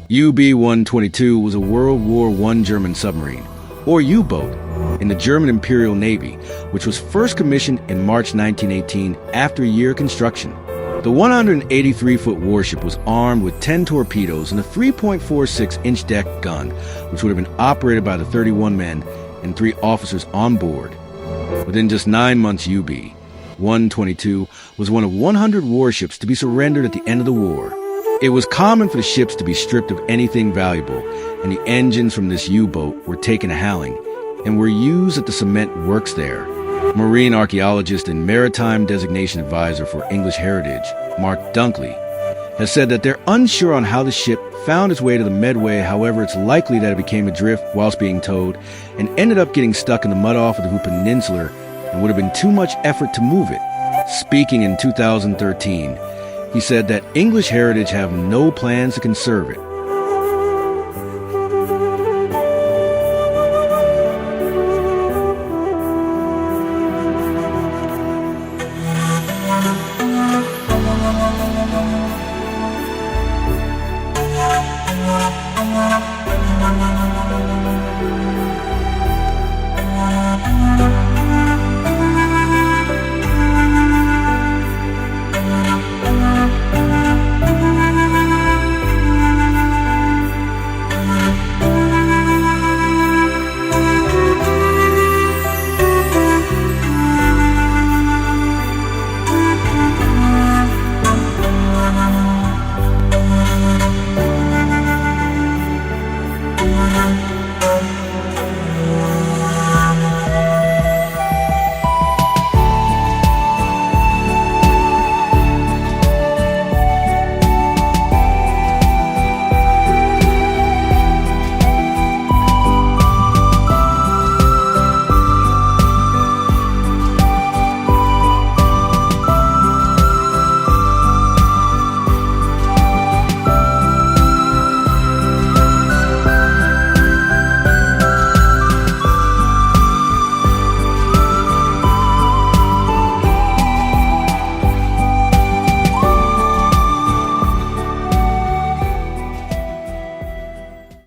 UB-122 was a World War I German submarine, or U-boat, in the German Imperial Navy, which was first commissioned in March 1918 after a year of construction. The 183-foot warship was armed with 10 torpedoes and a 3.46-inch deck gun, which would have been operated by the 31 men and 3 officers on board. Within just 9 months, UB-122 was one of 100 warships to be surrendered at the end of the war. It was common for the ships to be stripped of anything valuable, and the engines from this U-boat were taken to Halling and were used at the cement works there. Marine archaeologist and maritime designation advisor for English Heritage, Mark Dunkley, has said that they're unsure on how the ship found its way to the Medway. However, it's likely that it became adrift whilst being towed and ended up getting stuck in the mud off of the Peninsula and would have been too much effort to move it. Speaking in 2013, he said that English Heritage have no plans to conserve it.